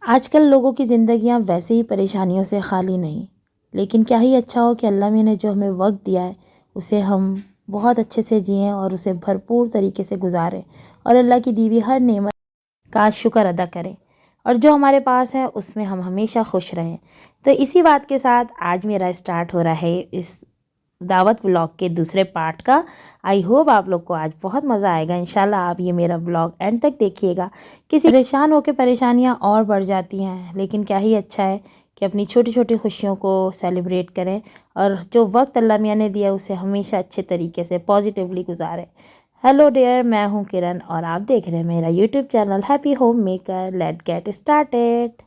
आजकल लोगों की ज़िंदगियां वैसे ही परेशानियों से खाली नहीं। लेकिन क्या ही अच्छा हो कि अल्लाह मियां ने जो हमें वक्त दिया है उसे हम बहुत अच्छे से जिएं और उसे भरपूर तरीके से गुजारें और अल्लाह की दी हुई हर नेमत का शुक्र अदा करें और जो हमारे पास है उसमें हम हमेशा खुश रहें। तो इसी बात के साथ आज मेरा स्टार्ट हो रहा है इस दावत व्लॉग के दूसरे पार्ट का। आई होप आप लोग को आज बहुत मज़ा आएगा। इंशाल्लाह आप ये मेरा व्लॉग एंड तक देखिएगा। किसी परेशान होकर परेशानियां और बढ़ जाती हैं, लेकिन क्या ही अच्छा है कि अपनी छोटी छोटी खुशियों को सेलिब्रेट करें और जो वक्त अल्लाह मियां ने दिया उसे हमेशा अच्छे तरीके से पॉजिटिवली गुजारें। हेलो डियर, मैं हूँ किरण और आप देख रहे हैं मेरा YouTube channel happy home maker. Let get started.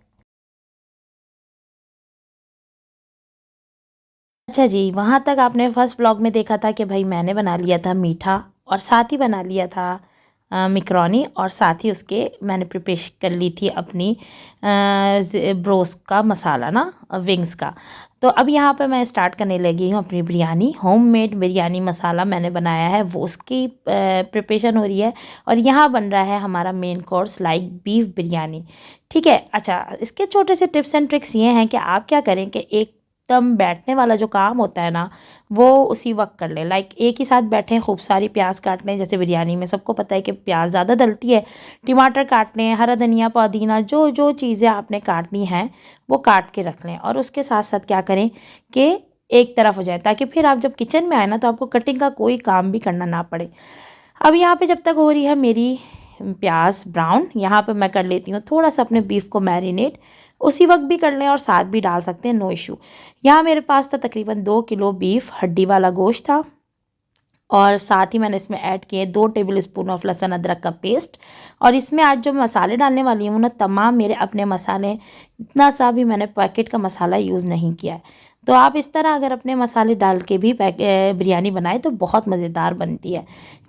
अच्छा जी, वहाँ तक आपने फर्स्ट व्लॉग में देखा था कि भाई मैंने बना लिया था मीठा और साथ ही बना लिया था मिक्रोनी और साथ ही उसके मैंने प्रिपेयर कर ली थी अपनी ब्रोस्ट का मसाला ना, विंग्स का। तो अब यहाँ पे मैं स्टार्ट करने लगी हूँ अपनी बिरयानी। होममेड बिरयानी मसाला मैंने बनाया है, वो उसकी प्रिपरेशन हो रही है और यहाँ बन रहा है हमारा main course like beef biryani. ठीक है। अच्छा, इसके छोटे से टिप्स एंड ट्रिक्स ये हैं कि आप क्या करें कि एकदम बैठने वाला जो काम होता है ना वो उसी वक्त कर लें। लाइक एक ही साथ बैठें, खूब सारी प्याज काट लें। जैसे बिरयानी में सबको पता है कि प्याज ज़्यादा डलती है। टमाटर काट लें, हरा धनिया पुदीना जो जो चीज़ें आपने काटनी हैं वो काट के रख लें और उसके साथ साथ क्या करें कि एक तरफ हो जाए ताकि फिर आप जब किचन में आए ना तो आपको कटिंग का कोई काम भी करना ना पड़े। अब यहाँ पे जब तक हो रही है मेरी प्याज ब्राउन, यहाँ पे मैं कर लेती हूँ थोड़ा सा अपने बीफ को मैरिनेट। उसी वक्त भी कर लें और साथ भी डाल सकते हैं, नो इशू। यहाँ मेरे पास था तकरीबन 2 किलो बीफ, हड्डी वाला गोश्त था और साथ ही मैंने इसमें ऐड किए 2 टेबल स्पून ऑफ लहसुन अदरक का पेस्ट। और इसमें आज जो मसाले डालने वाली हूँ ना, तमाम मेरे अपने मसाले, इतना सा भी मैंने पैकेट का मसाला यूज़ नहीं किया है। तो आप इस तरह अगर अपने मसाले डाल के भी बिरयानी बनाए तो बहुत मज़ेदार बनती है।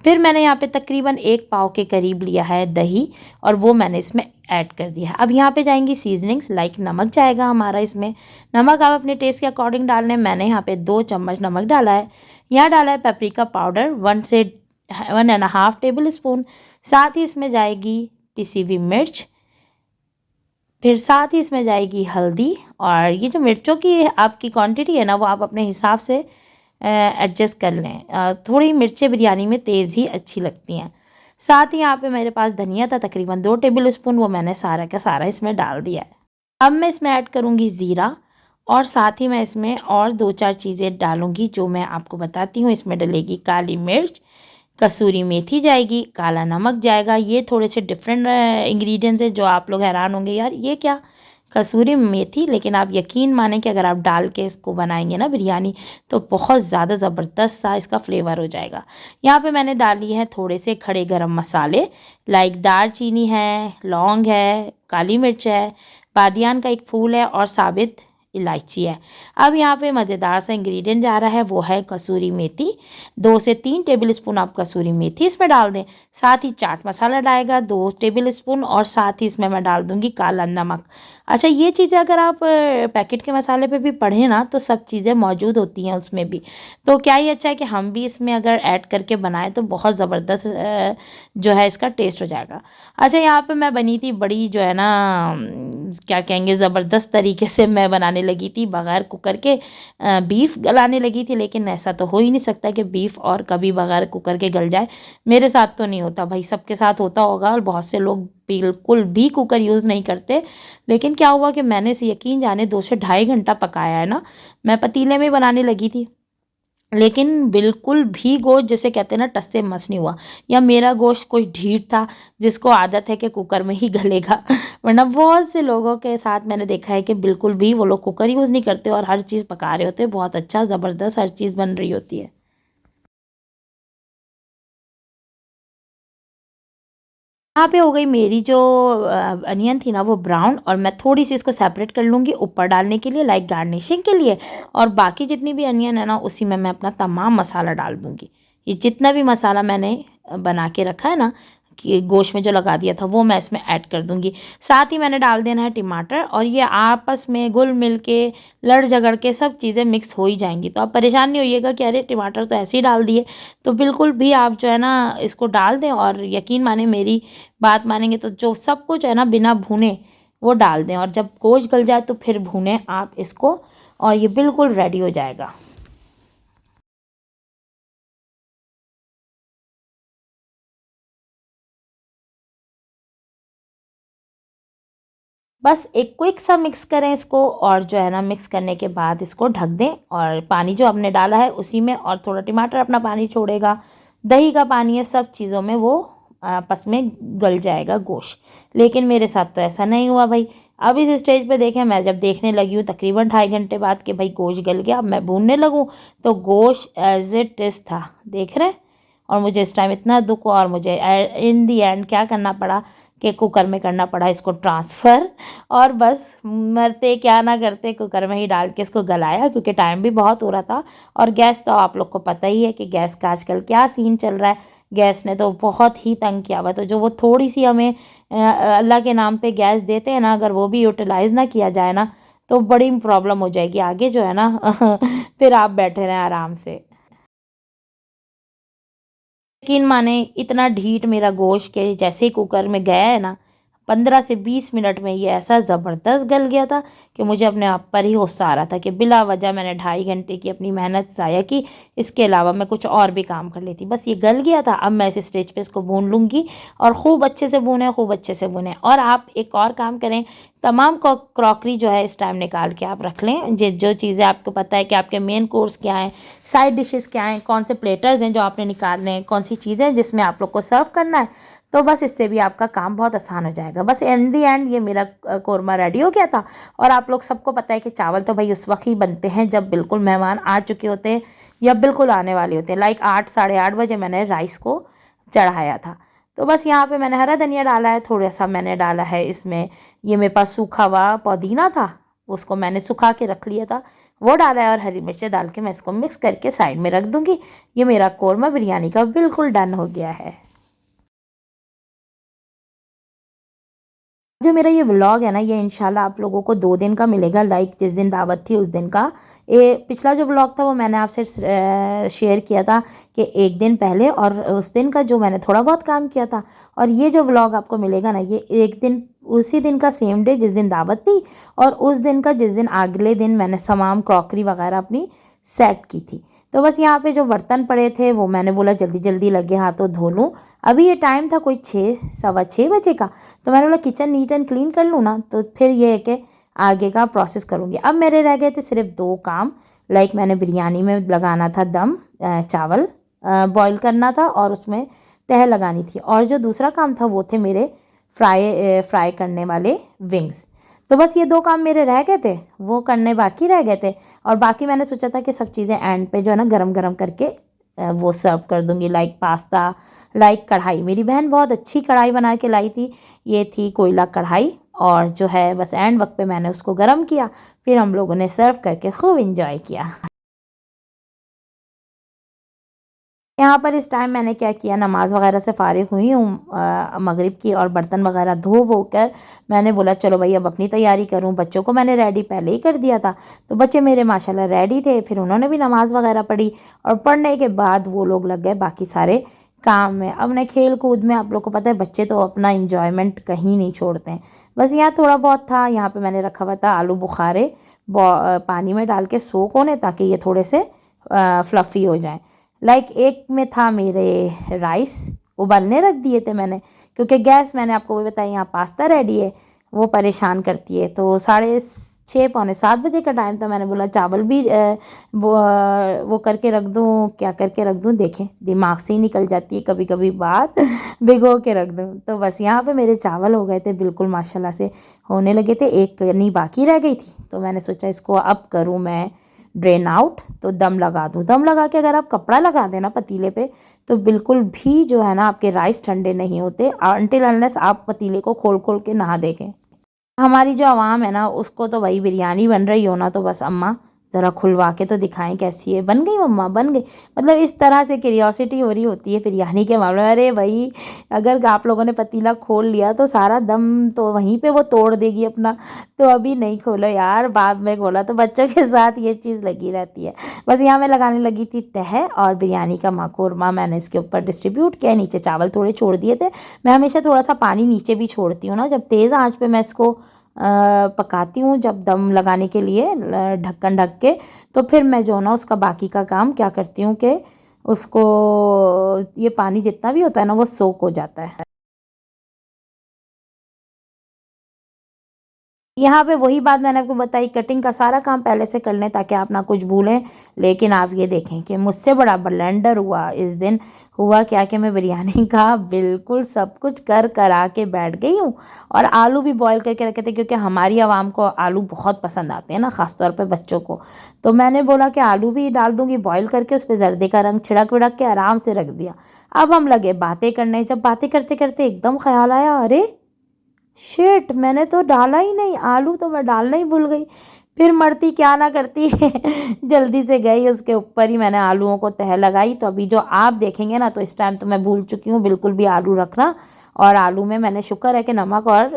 फिर मैंने यहाँ पे तकरीबन 1 पाव के करीब लिया है दही और वो मैंने इसमें ऐड कर दिया है। अब यहाँ पे जाएंगी सीजनिंग्स, लाइक नमक जाएगा हमारा इसमें। नमक आप अपने टेस्ट के अकॉर्डिंग डालने, मैंने यहाँ पे 2 चम्मच नमक डाला है। यहाँ डाला है पेपरिका पाउडर 1 से 1.5 टेबल स्पून। साथ ही इसमें जाएगी पिसी हुई मिर्च, फिर साथ ही इसमें जाएगी हल्दी। और ये जो मिर्चों की आपकी क्वांटिटी है ना वो आप अपने हिसाब से एडजस्ट कर लें। थोड़ी मिर्चें बिरयानी में तेज़ ही अच्छी लगती हैं। साथ ही यहाँ पे मेरे पास धनिया था तकरीबन 2 टेबल स्पून, वो मैंने सारा का सारा इसमें डाल दिया है। अब मैं इसमें ऐड करूँगी ज़ीरा और साथ ही मैं इसमें और 2-4 चीज़ें डालूँगी जो मैं आपको बताती हूँ। इसमें डलेगी काली मिर्च, कसूरी मेथी जाएगी, काला नमक जाएगा। ये थोड़े से डिफरेंट इंग्रेडिएंट्स हैं जो आप लोग हैरान होंगे यार ये क्या, कसूरी मेथी। लेकिन आप यकीन मानें कि अगर आप डाल के इसको बनाएंगे ना बिरयानी तो बहुत ज़्यादा ज़बरदस्त सा इसका फ्लेवर हो जाएगा। यहाँ पे मैंने डाली है थोड़े से खड़े गरम मसाले, लाइक दालचीनी है, लौंग है, काली मिर्च है, बादियान का एक फूल है और साबित इलायची है। अब यहाँ पे मज़ेदार सा इंग्रेडिएंट जा रहा है, वो है कसूरी मेथी। 2 से 3 टेबल स्पून आप कसूरी मेथी इसमें डाल दें। साथ ही चाट मसाला डालेगा 2 टेबल स्पून और साथ ही इसमें मैं डाल दूँगी काला नमक। अच्छा, ये चीज़ें अगर आप पैकेट के मसाले पे भी पढ़ें ना तो सब चीज़ें मौजूद होती हैं उसमें भी। तो क्या ही अच्छा है कि हम भी इसमें अगर ऐड करके बनाएं तो बहुत ज़बरदस्त जो है इसका टेस्ट हो जाएगा। अच्छा, यहाँ पे मैं बनी थी बड़ी जो है ना क्या कहेंगे, ज़बरदस्त तरीके से मैं बनाने लगी थी बग़ैर कुकर के। बीफ गलाने लगी थी, लेकिन ऐसा तो हो ही नहीं सकता कि बीफ और कभी बग़ैर कुकर के गल जाए। मेरे साथ तो नहीं होता भाई, सबके साथ होता होगा और बहुत से लोग बिल्कुल भी कुकर यूज़ नहीं करते। लेकिन क्या हुआ कि मैंने इसे यकीन जाने 2 से ढाई घंटा पकाया है ना। मैं पतीले में बनाने लगी थी लेकिन बिल्कुल भी गोश्त जैसे कहते हैं ना टस से मस नहीं हुआ, या मेरा गोश्त कोई ढीठ था जिसको आदत है कि कुकर में ही गलेगा। वरना बहुत से लोगों के साथ मैंने देखा है कि बिल्कुल भी वो लोग कुकर यूज़ नहीं करते और हर चीज़ पका रहे होते हैं, बहुत अच्छा ज़बरदस्त हर चीज़ बन रही होती है। यहाँ पे हो गई मेरी जो अनियन थी ना वो ब्राउन, और मैं थोड़ी सी इसको सेपरेट कर लूँगी ऊपर डालने के लिए, लाइक गार्निशिंग के लिए। और बाकी जितनी भी अनियन है ना उसी में मैं अपना तमाम मसाला डाल दूँगी। ये जितना भी मसाला मैंने बना के रखा है ना कि गोश्त में जो लगा दिया था वो मैं इसमें ऐड कर दूँगी। साथ ही मैंने डाल देना है टमाटर और ये आपस में घुल मिल के लड़ झगड़ के सब चीज़ें मिक्स हो ही जाएंगी। तो आप परेशान नहीं होइएगा कि अरे टमाटर तो ऐसे ही डाल दिए। तो बिल्कुल भी आप जो है ना इसको डाल दें और यकीन माने मेरी बात मानेंगे तो जो सब कुछ है ना बिना भुने वो डाल दें और जब गोश्त गल जाए तो फिर भूनें आप इसको और ये बिल्कुल रेडी हो जाएगा। बस एक क्विक सा मिक्स करें इसको और जो है ना मिक्स करने के बाद इसको ढक दें और पानी जो आपने डाला है उसी में और थोड़ा टमाटर अपना पानी छोड़ेगा, दही का पानी है, सब चीज़ों में वो आपस में गल जाएगा गोश्त। लेकिन मेरे साथ तो ऐसा नहीं हुआ भाई। अब इस स्टेज पे देखें, मैं जब देखने लगी हूँ तकरीबन 2.5 घंटे बाद कि भाई गोश्त गल गया, अब मैं भूनने लगूँ तो गोश्त एज इट इज़ था, देख रहे हैं। और मुझे इस टाइम इतना दुख हुआ और मुझे इन दी एंड क्या करना पड़ा कि कुकर में करना पड़ा इसको ट्रांसफ़र। और बस मरते क्या ना करते कुकर में ही डाल के इसको गलाया, क्योंकि टाइम भी बहुत हो रहा था। और गैस तो आप लोग को पता ही है कि गैस का आजकल क्या सीन चल रहा है। गैस ने तो बहुत ही तंग किया हुआ। तो जो वो थोड़ी सी हमें अल्लाह के नाम पे गैस देते हैं ना, अगर वो भी यूटिलाइज़ ना किया जाए ना तो बड़ी प्रॉब्लम हो जाएगी आगे जो है ना फिर आप बैठे रहें आराम से। यकीन माने इतना ढीठ मेरा गोश्त के जैसे ही कुकर में गया है ना, 15 से 20 मिनट में ये ऐसा ज़बरदस्त गल गया था कि मुझे अपने आप पर ही गुस्सा आ रहा था कि बिला वजह मैंने 2.5 घंटे की अपनी मेहनत ज़ाया की। इसके अलावा मैं कुछ और भी काम कर लेती। बस ये गल गया था। अब मैं इस स्टेज पे इसको भून लूँगी और खूब अच्छे से भूनें, खूब अच्छे से भूनें। और आप एक और काम करें, तमाम क्रॉकरी जो है इस टाइम निकाल के आप रख लें। जो चीज़ें आपको पता है कि आपके मेन कोर्स क्या हैं, साइड डिशेस क्या हैं, कौन से प्लेटर्स हैं जो आपने निकालने हैं, कौन सी चीज़ें हैं जिसमें आप लोग को सर्व करना है। तो बस इससे भी आपका काम बहुत आसान हो जाएगा। बस इन दी एंड ये मेरा कोरमा रेडी हो गया था। और आप लोग सबको पता है कि चावल तो भाई उस वक्त ही बनते हैं जब बिल्कुल मेहमान आ चुके होते हैं या बिल्कुल आने वाले होते हैं। लाइक 8 8:30 बजे मैंने राइस को चढ़ाया था। तो बस यहाँ पे मैंने हरा धनिया डाला है, थोड़ा सा मैंने डाला है इसमें, ये मेरे पास सूखा हुआ पुदीना था, उसको मैंने सुखा के रख लिया था, वो डाला है। और हरी मिर्चें डाल के मैं इसको मिक्स करके साइड में रख दूँगी। ये मेरा कोरमा बिरयानी का बिल्कुल डन हो गया है। जो मेरा ये व्लॉग है ना, ये इंशाल्लाह आप लोगों को 2 दिन का मिलेगा। लाइक जिस दिन दावत थी उस दिन का। ये पिछला जो व्लॉग था वो मैंने आपसे शेयर किया था कि 1 दिन पहले, और उस दिन का जो मैंने थोड़ा बहुत काम किया था। और ये जो व्लॉग आपको मिलेगा ना, ये 1 दिन उसी दिन का सेम डे जिस दिन दावत थी और उस दिन का जिस दिन अगले दिन मैंने तमाम क्रॉकरी वगैरह अपनी सेट की थी। तो बस यहाँ पे जो बर्तन पड़े थे वो मैंने बोला जल्दी जल्दी लगे हाथों धो लूँ। अभी ये टाइम था कोई 6 सवा 6 बजे का। तो मैंने बोला किचन नीट एंड क्लीन कर लूँ ना, तो फिर ये है कि आगे का प्रोसेस करूँगी। अब मेरे रह गए थे सिर्फ 2 काम। लाइक मैंने बिरयानी में लगाना था दम, चावल बॉईल करना था और उसमें तह लगानी थी। और जो दूसरा काम था वो थे मेरे फ्राई करने वाले विंग्स। तो बस ये 2 काम मेरे रह गए थे, वो करने बाकी रह गए थे। और बाकी मैंने सोचा था कि सब चीज़ें एंड पे जो है ना गरम गरम करके वो सर्व कर दूँगी। लाइक पास्ता, लाइक कढ़ाई, मेरी बहन बहुत अच्छी कढ़ाई बना के लाई थी। ये थी कोयला कढ़ाई और जो है बस एंड वक्त पे मैंने उसको गर्म किया, फिर हम लोगों ने सर्व करके खूब इंजॉय किया। यहाँ पर इस टाइम मैंने क्या किया, नमाज़ वगैरह से फ़ारिग हुई हूँ मगरिब की, और बर्तन वगैरह धो वो कर मैंने बोला चलो भाई अब अपनी तैयारी करूँ। बच्चों को मैंने रेडी पहले ही कर दिया था, तो बच्चे मेरे माशाल्लाह रेडी थे। फिर उन्होंने भी नमाज़ वगैरह पढ़ी और पढ़ने के बाद वो लोग लग गए बाकी सारे काम में, अपने खेल कूद में। आप लोग को पता है बच्चे तो अपना इंजॉयमेंट कहीं नहीं छोड़ते हैं। बस यहाँ थोड़ा बहुत था, यहाँ पर मैंने रखा हुआ था आलू बुखारे पानी में डाल के सोख होने, ताकि ये थोड़े से फ्लफ़ी हो जाएँ। लाइक एक में था मेरे राइस उबलने रख दिए थे मैंने, क्योंकि गैस मैंने आपको वो बताया यहाँ पास्ता रेडी है, वो परेशान करती है। तो 6:30 पौने 7 बजे का टाइम था। मैंने बोला चावल भी वो करके रख दूँ, क्या करके रख दूँ, देखें दिमाग से ही निकल जाती है कभी कभी बात भिगो के रख दूँ। तो बस यहाँ पे मेरे चावल हो गए थे बिल्कुल माशाल्लाह से होने लगे थे। एक कनी बाकी रह गई थी, तो मैंने सोचा इसको अब करूँ मैं ड्रेन आउट, तो दम लगा दूँ। दम लगा के अगर आप कपड़ा लगा देना पतीले पे, तो बिल्कुल भी जो है ना आपके राइस ठंडे नहीं होते अनटिल अनलेस आप पतीले को खोल खोल के नहा देखें। हमारी जो आवाम है ना उसको तो वही बिरयानी बन रही हो ना तो बस अम्मा ज़रा खुलवा के तो दिखाएं कैसी है, बन गई मम्मा बन गई, मतलब इस तरह से क्यूरियोसिटी हो रही होती है बिरयानी के मामले में। अरे भाई अगर आप लोगों ने पतीला खोल लिया तो सारा दम तो वहीं पे वो तोड़ देगी अपना। तो अभी नहीं खोलो यार, बाद में खोला। तो बच्चों के साथ ये चीज़ लगी रहती है। बस यहाँ मैं लगाने लगी थी तह, और बिरयानी का माखोरमा मैंने इसके ऊपर डिस्ट्रीब्यूट किया। नीचे चावल थोड़े छोड़ दिए थे। मैं हमेशा थोड़ा सा पानी नीचे भी छोड़ती हूँ ना, जब तेज़ आंच पे मैं इसको पकाती हूँ जब दम लगाने के लिए ढक्कन ढक के, तो फिर मैं जो ना उसका बाकी का काम क्या करती हूँ कि उसको, ये पानी जितना भी होता है ना वो सोक हो जाता है। यहाँ पे वही बात मैंने आपको बताई, कटिंग का सारा काम पहले से कर लें ताकि आप ना कुछ भूलें। लेकिन आप ये देखें कि मुझसे बड़ा ब्लेंडर हुआ इस दिन। हुआ क्या कि मैं बिरयानी का बिल्कुल सब कुछ कर करा के बैठ गई हूँ। और आलू भी बॉईल करके रखे थे क्योंकि हमारी आवाम को आलू बहुत पसंद आते हैं ना, ख़ासतौर पर बच्चों को। तो मैंने बोला कि आलू भी डाल दूँगी बॉयल करके, उस पर जर्दे का रंग छिड़क विड़क के आराम से रख दिया। अब हम लगे बातें करने, जब बातें करते करते एकदम ख्याल आया, अरे शिट, मैंने तो डाला ही नहीं, आलू तो मैं डालना ही भूल गई। फिर मरती क्या ना करती जल्दी से गई उसके ऊपर ही मैंने आलूओं को तह लगाई। तो अभी जो आप देखेंगे ना, तो इस टाइम तो मैं भूल चुकी हूँ बिल्कुल भी आलू रखना। और आलू में मैंने, शुक्र है कि नमक और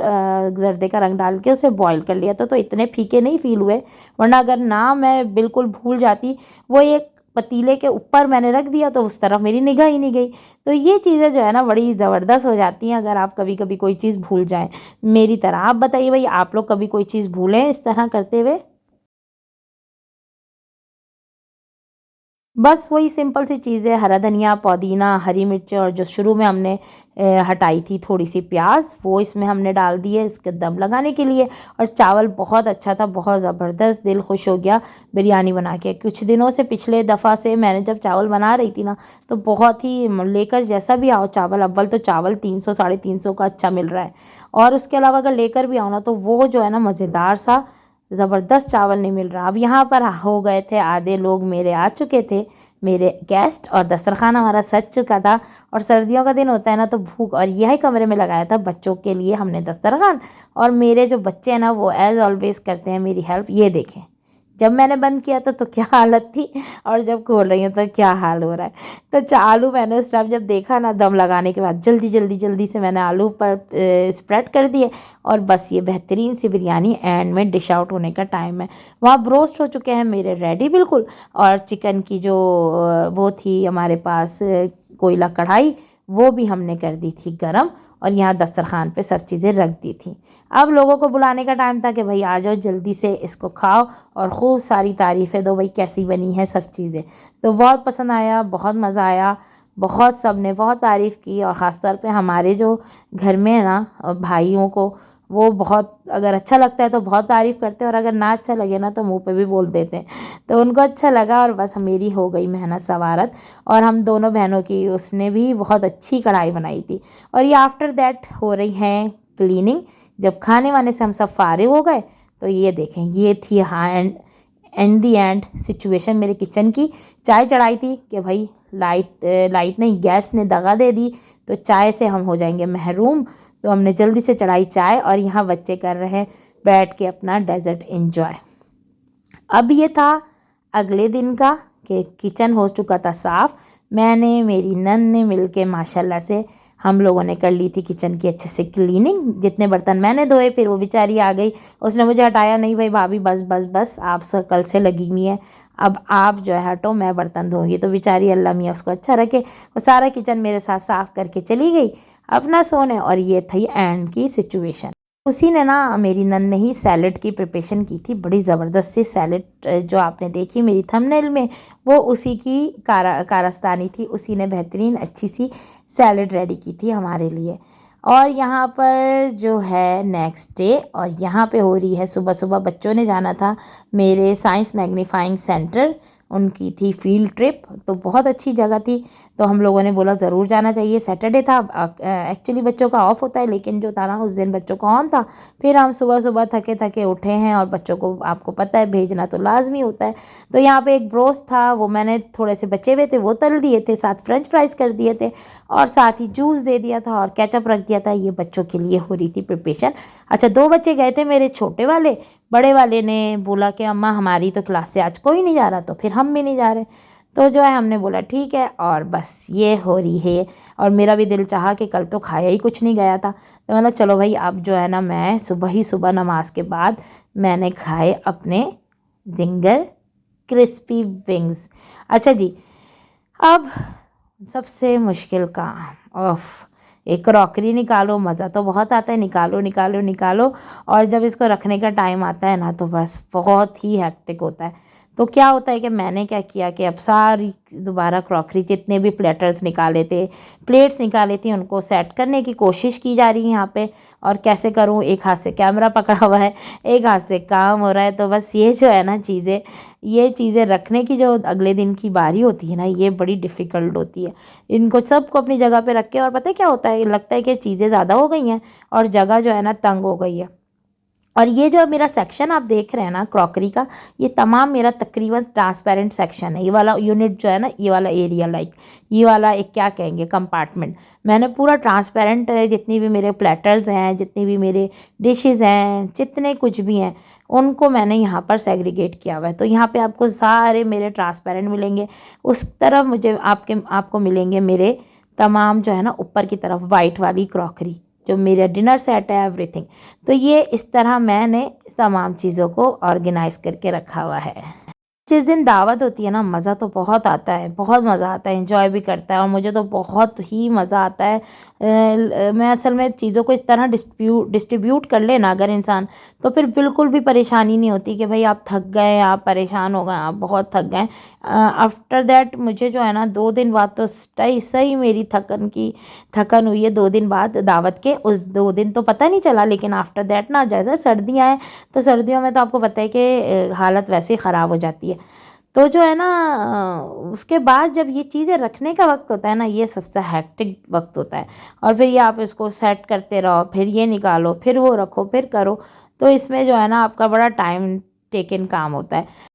जर्दे का रंग डाल के उसे बॉईल कर लिया था, तो इतने फीके नहीं फील हुए। वरना अगर ना मैं बिल्कुल भूल जाती, वो एक पतीले के ऊपर मैंने रख दिया तो उस तरफ मेरी निगाह ही नहीं गई। तो ये चीज़ें जो है ना बड़ी ज़बरदस्त हो जाती हैं अगर आप कभी कभी कोई चीज़ भूल जाएं मेरी तरह। आप बताइए भाई, आप लोग कभी कोई चीज़ भूलें इस तरह करते हुए? बस वही सिंपल सी चीज़ें, हरा धनिया, पुदीना, हरी मिर्च, और जो शुरू में हमने हटाई थी थोड़ी सी प्याज, वो इसमें हमने डाल दिए इसके दम लगाने के लिए। और चावल बहुत अच्छा था, बहुत ज़बरदस्त, दिल खुश हो गया बिरयानी बना के। कुछ दिनों से, पिछले दफ़ा से मैंने जब चावल बना रही थी ना, तो बहुत ही लेकर जैसा भी आओ चावल, अव्वल तो चावल 300 350 का अच्छा मिल रहा है, और उसके अलावा अगर लेकर भी आओ ना तो वो जो है ना मज़ेदार सा ज़बरदस्त चावल नहीं मिल रहा। अब यहाँ पर हो गए थे आधे लोग मेरे, आ चुके थे मेरे गेस्ट, और दस्तरखान हमारा सज चुका था। और सर्दियों का दिन होता है ना, तो भूख, और यही कमरे में लगाया था बच्चों के लिए हमने दस्तरखान। और मेरे जो बच्चे हैं ना वो एज़ ऑलवेज करते हैं मेरी हेल्प। ये देखें, जब मैंने बंद किया था तो क्या हालत थी, और जब खोल रही हूँ तो क्या हाल हो रहा है। तो आलू मैंने उस टाइम जब देखा ना, दम लगाने के बाद जल्दी जल्दी जल्दी से मैंने आलू पर स्प्रेड कर दिए। और बस ये बेहतरीन सी बिरयानी एंड में डिश आउट होने का टाइम है। वहाँ ब्रोस्ट हो चुके हैं मेरे रेडी बिल्कुल। और चिकन की जो वो थी हमारे पास कोयला कढ़ाई, वो भी हमने कर दी थी गरम। और यहाँ दस्तरखान पे सब चीज़ें रख दी थी। अब लोगों को बुलाने का टाइम था कि भाई आ जाओ जल्दी से इसको खाओ, और खूब सारी तारीफ़ें दो भाई कैसी बनी है सब चीज़ें। तो बहुत पसंद आया, बहुत मज़ा आया, बहुत सब ने बहुत तारीफ़ की। और ख़ास तौर पे हमारे जो घर में है ना भाइयों को, वो बहुत अगर अच्छा लगता है तो बहुत तारीफ़ करते हैं, और अगर ना अच्छा लगे ना तो मुंह पे भी बोल देते हैं। तो उनको अच्छा लगा, और बस मेरी हो गई मेहनत सवारत। और हम दोनों बहनों की, उसने भी बहुत अच्छी कढ़ाई बनाई थी। और ये आफ्टर दैट हो रही है क्लीनिंग। जब खाने वाने से हम सब फारिग हो गए, तो ये देखें, ये थी हाँ एंड दी एंड सिचुएशन मेरे किचन की। चाय चढ़ाई थी कि भाई लाइट नहीं, गैस ने दगा दे दी, तो चाय से हम हो जाएंगे महरूम। तो हमने जल्दी से चढ़ाई चाय, और यहाँ बच्चे कर रहे हैं बैठ के अपना डेजर्ट एंजॉय। अब ये था अगले दिन का कि किचन हो चुका था साफ़। मैंने, मेरी नंद ने मिलके माशाल्लाह से हम लोगों ने कर ली थी किचन की अच्छे से क्लीनिंग। जितने बर्तन मैंने धोए, फिर वो बेचारी आ गई, उसने मुझे हटाया, नहीं भाई भाभी बस बस बस, आप कल से लगी हुई हैं, अब आप जो है हटो, मैं बर्तन धोंगी। तो बेचारी अल्लाह मियाँ उसको अच्छा रखे, वो सारा किचन मेरे साथ साफ़ करके चली गई अपना सोने। और ये थी एंड की सिचुएशन। उसी ने ना, मेरी नंद ने ही सैलेड की प्रिपरेशन की थी, बड़ी ज़बरदस्त सी सैलेड जो आपने देखी मेरी थंबनेल में, वो उसी की कारस्तानी थी। उसी ने बेहतरीन अच्छी सी सैलेड रेडी की थी हमारे लिए। और यहाँ पर जो है नेक्स्ट डे, और यहाँ पे हो रही है सुबह सुबह, बच्चों ने जाना था मेरे साइंस मैग्नीफाइंग सेंटर, उनकी थी फील्ड ट्रिप, तो बहुत अच्छी जगह थी। तो हम लोगों ने बोला ज़रूर जाना चाहिए। सैटरडे था, एक्चुअली बच्चों का ऑफ होता है, लेकिन जो था ना उस दिन बच्चों का ऑन था। फिर हम सुबह सुबह थके थके उठे हैं, और बच्चों को आपको पता है भेजना तो लाजमी होता है। तो यहाँ पे एक ब्रोस्ट था, वो मैंने थोड़े से बचे हुए थे वो तल दिए थे, साथ फ्रेंच फ्राइज़ कर दिए थे, और साथ ही जूस दे दिया था, और केचप रख दिया था। ये बच्चों के लिए हो रही थी प्रिपरेशन। अच्छा, 2 बच्चे गए थे मेरे छोटे वाले। बड़े वाले ने बोला कि अम्मा हमारी तो क्लास से आज कोई नहीं जा रहा, तो फिर हम भी नहीं जा रहे। तो जो है हमने बोला ठीक है, और बस ये हो रही है। और मेरा भी दिल चाहा कि कल तो खाया ही कुछ नहीं गया था, तो मैंने चलो भाई अब जो है ना, मैं सुबह ही सुबह नमाज के बाद मैंने खाए अपने जिंगर क्रिस्पी विंग्स। अच्छा जी, अब सबसे मुश्किल काम, ऑफ एक क्रॉकरी निकालो, मज़ा तो बहुत आता है, निकालो निकालो निकालो, और जब इसको रखने का टाइम आता है ना तो बस बहुत ही हेक्टिक होता है। तो क्या होता है कि मैंने क्या किया कि अब सारी दोबारा क्रॉकरी जितने भी प्लेटर्स निकाले थे, प्लेट्स निकाली थी, उनको सेट करने की कोशिश की जा रही है यहाँ पे। और कैसे करूँ, एक हाथ से कैमरा पकड़ा हुआ है, एक हाथ से काम हो रहा है, तो बस ये जो है ना चीज़ें, ये चीज़ें रखने की जो अगले दिन की बारी होती है ना, ये बड़ी डिफ़िकल्ट होती है। इनको सबको अपनी जगह पे रख के, और पता है क्या होता है, लगता है कि चीज़ें ज़्यादा हो गई हैं और जगह जो है ना तंग हो गई है। और ये जो मेरा सेक्शन आप देख रहे हैं ना क्रॉकरी का, ये तमाम मेरा तकरीबन ट्रांसपेरेंट सेक्शन है। ये वाला यूनिट जो है ना, ये वाला एरिया, लाइक ये वाला एक क्या कहेंगे, कंपार्टमेंट, मैंने पूरा ट्रांसपेरेंट है। जितनी भी मेरे प्लेटर्स हैं, जितनी भी मेरे डिशेज़ हैं, जितने कुछ भी हैं, उनको मैंने यहाँ पर सेग्रीगेट किया हुआ है। तो यहाँ पे आपको सारे मेरे ट्रांसपेरेंट मिलेंगे। उस तरफ मुझे आपको मिलेंगे मेरे तमाम जो है ना ऊपर की तरफ वाइट वाली क्रॉकरी, जो मेरा डिनर सेट है, एवरीथिंग। तो ये इस तरह मैंने तमाम चीज़ों को ऑर्गेनाइज़ करके रखा हुआ है। जिस दिन दावत होती है ना, मज़ा तो बहुत आता है, बहुत मज़ा आता है, एंजॉय भी करता है, और मुझे तो बहुत ही मज़ा आता है। मैं असल में चीज़ों को इस तरह डिस्ट्रीब्यूट कर लेना अगर इंसान, तो फिर बिल्कुल भी परेशानी नहीं होती कि भाई आप थक गए, आप परेशान हो गए, आप बहुत थक गए। आफ्टर दैट मुझे जो है ना 2 दिन बाद तो सही सही मेरी थकन हुई है। 2 दिन बाद दावत के, उस 2 दिन तो पता नहीं चला, लेकिन आफ्टर दैट ना, जैसे सर्दियाँ हैं तो सर्दियों में तो आपको पता है कि हालत वैसे ही ख़राब हो जाती है। तो जो है ना उसके बाद जब ये चीज़ें रखने का वक्त होता है ना, ये सबसे हेक्टिक वक्त होता है। और फिर ये आप इसको सेट करते रहो, फिर ये निकालो, फिर वो रखो, फिर करो। तो इसमें जो है ना आपका बड़ा टाइम टेकन काम होता है।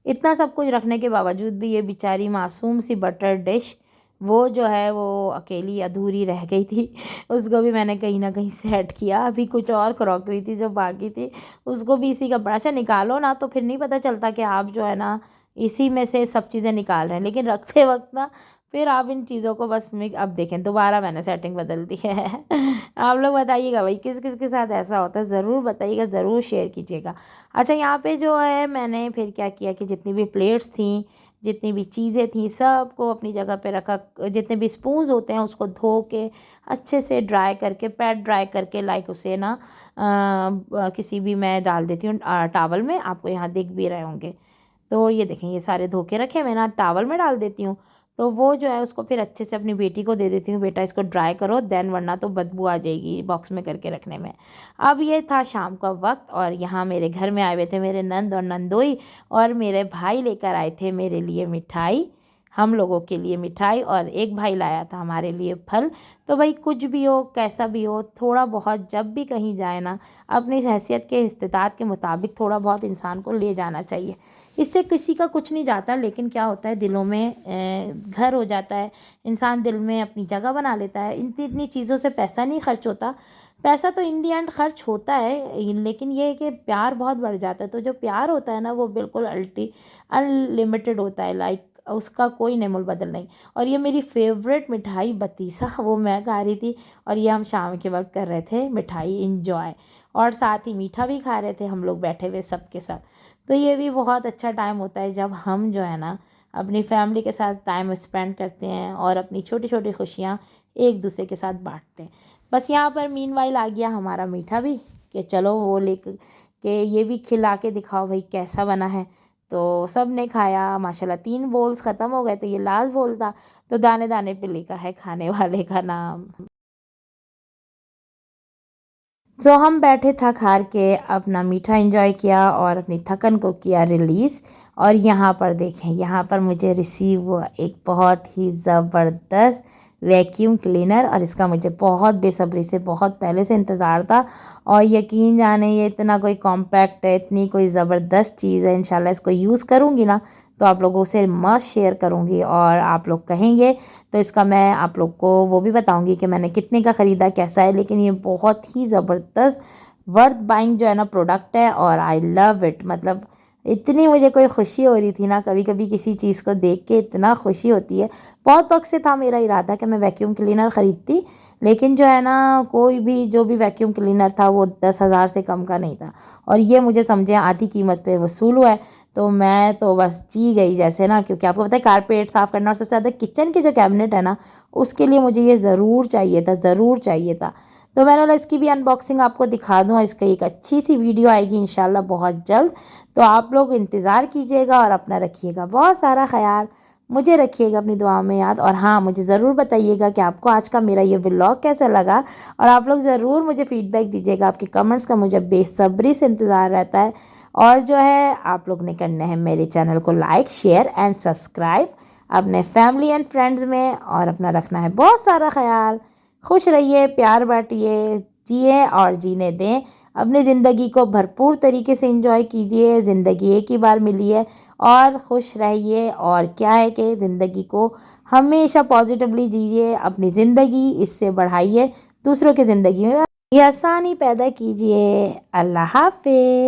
इतना सब कुछ रखने के बावजूद भी ये बेचारी मासूम सी बटर डिश, वो जो है वो अकेली अधूरी रह गई थी। उसको भी मैंने कहीं न कहीं सेट किया। अभी कुछ और क्रॉकरी थी जो बाकी थी, उसको भी इसी का अच्छा निकालो ना तो फिर नहीं पता चलता कि आप जो है ना इसी में से सब चीज़ें निकाल रहे हैं। लेकिन रखते वक़्त ना फिर आप इन चीज़ों को बस में अब देखें, दोबारा मैंने सेटिंग बदल दी है। आप लोग बताइएगा भाई किस-किस के साथ ऐसा होता है? ज़रूर बताइएगा, ज़रूर शेयर कीजिएगा। अच्छा, यहाँ पे जो है मैंने फिर क्या किया कि जितनी भी प्लेट्स थी, जितनी भी चीज़ें थी, सबको अपनी जगह पे रखा। जितने भी स्पून्स होते हैं उसको धो के अच्छे से ड्राई करके, पैड ड्राई करके, लाइक उसे ना किसी भी मैं डाल देती हूँ टॉवल में, आपको यहाँ दिख भी रहे होंगे। तो ये देखें, ये सारे धो के रखे मैं ना टॉवल में डाल देती हूँ। तो वो जो है उसको फिर अच्छे से अपनी बेटी को दे देती हूँ, बेटा इसको ड्राई करो, देन वरना तो बदबू आ जाएगी बॉक्स में करके रखने में। अब ये था शाम का वक्त, और यहाँ मेरे घर में आए हुए थे मेरे नंद और नंदोई, और मेरे भाई लेकर आए थे मेरे लिए मिठाई, हम लोगों के लिए मिठाई, और एक भाई लाया था हमारे लिए फल। तो भाई कुछ भी हो, कैसा भी हो, थोड़ा बहुत जब भी कहीं जाए ना, अपनी हैसियत के इस्तिताअत के मुताबिक थोड़ा बहुत इंसान को ले जाना चाहिए। इससे किसी का कुछ नहीं जाता, लेकिन क्या होता है दिलों में घर हो जाता है, इंसान दिल में अपनी जगह बना लेता है। इतनी चीज़ों से पैसा नहीं खर्च होता, पैसा तो इन दी एंड खर्च होता है, लेकिन ये है कि प्यार बहुत बढ़ जाता है। तो जो प्यार होता है ना वो बिल्कुल अनलिमिटेड होता है, लाइक उसका कोई नेमुल बदल नहीं। और ये मेरी फेवरेट मिठाई बतीसा वो मैं खा रही थी, और ये हम शाम के वक्त कर रहे थे मिठाई इंजॉय, और साथ ही मीठा भी खा रहे थे हम लोग बैठे हुए सबके साथ। तो ये भी बहुत अच्छा टाइम होता है जब हम जो है ना अपनी फैमिली के साथ टाइम स्पेंड करते हैं और अपनी छोटी छोटी खुशियाँ एक दूसरे के साथ बांटते हैं। बस यहाँ पर मीनवाइल आ गया हमारा मीठा भी, कि चलो वो लेकर के ये भी खिला के दिखाओ भाई कैसा बना है। तो सब ने खाया माशाल्लाह, 3 बोल्स ख़त्म हो गए, तो ये लास्ट बोल था। तो दाने दाने पे लिखा है खाने वाले का नाम। सो हम बैठे थक हार के अपना मीठा एंजॉय किया और अपनी थकन को किया रिलीज़। और यहाँ पर देखें, यहाँ पर मुझे रिसीव हुआ एक बहुत ही ज़बरदस्त वैक्यूम क्लीनर, और इसका मुझे बहुत बेसब्री से बहुत पहले से इंतज़ार था। और यकीन जाने ये इतना कोई कॉम्पैक्ट है, इतनी कोई ज़बरदस्त चीज़ है, इंशाल्लाह इसको यूज़ करूँगी ना तो आप लोगों से मस्ट शेयर करूँगी, और आप लोग कहेंगे तो इसका मैं आप लोग को वो भी बताऊंगी कि मैंने कितने का ख़रीदा, कैसा है। लेकिन ये बहुत ही ज़बरदस्त वर्थ बाइंग जो है ना प्रोडक्ट है, और आई लव इट। मतलब इतनी मुझे कोई खुशी हो रही थी ना, कभी कभी किसी चीज़ को देख के इतना खुशी होती है। बहुत वक्त से था मेरा इरादा कि मैं वैक्यूम क्लीनर ख़रीदती, लेकिन जो है ना कोई भी जो भी वैक्यूम क्लीनर था वो 10,000 से कम का नहीं था, और ये मुझे समझे आधी कीमत पे वसूल हुआ है। तो मैं तो बस जी गई जैसे ना, क्योंकि आपको पता है कारपेट साफ़ करना और सबसे ज़्यादा किचन के जो कैबिनेट है ना, उसके लिए मुझे ये ज़रूर चाहिए था, ज़रूर चाहिए था। तो मैंने बोला इसकी भी अनबॉक्सिंग आपको दिखा दूँ, इसका एक अच्छी सी वीडियो आएगी इंशाल्लाह बहुत जल्द। तो आप लोग इंतज़ार कीजिएगा और अपना रखिएगा बहुत सारा ख्याल, मुझे रखिएगा अपनी दुआ में याद। और हाँ, मुझे ज़रूर बताइएगा कि आपको आज का मेरा ये व्लॉग कैसा लगा, और आप लोग ज़रूर मुझे फ़ीडबैक दीजिएगा। आपके कमेंट्स का मुझे बेसब्री से इंतज़ार रहता है। और जो है आप लोग ने करना है मेरे चैनल को लाइक, शेयर एंड सब्सक्राइब अपने फैमिली एंड फ्रेंड्स में, और अपना रखना है बहुत सारा ख्याल। खुश रहिए, प्यार बांटिए, जिए और जीने दें। अपनी ज़िंदगी को भरपूर तरीके से एंजॉय कीजिए, ज़िंदगी एक ही बार मिली है, और खुश रहिए। और क्या है कि ज़िंदगी को हमेशा पॉजिटिवली जीजिए, अपनी ज़िंदगी इससे बढ़ाइए, दूसरों की ज़िंदगी में ये आसानी पैदा कीजिए। अल्लाह हाफ़िज़।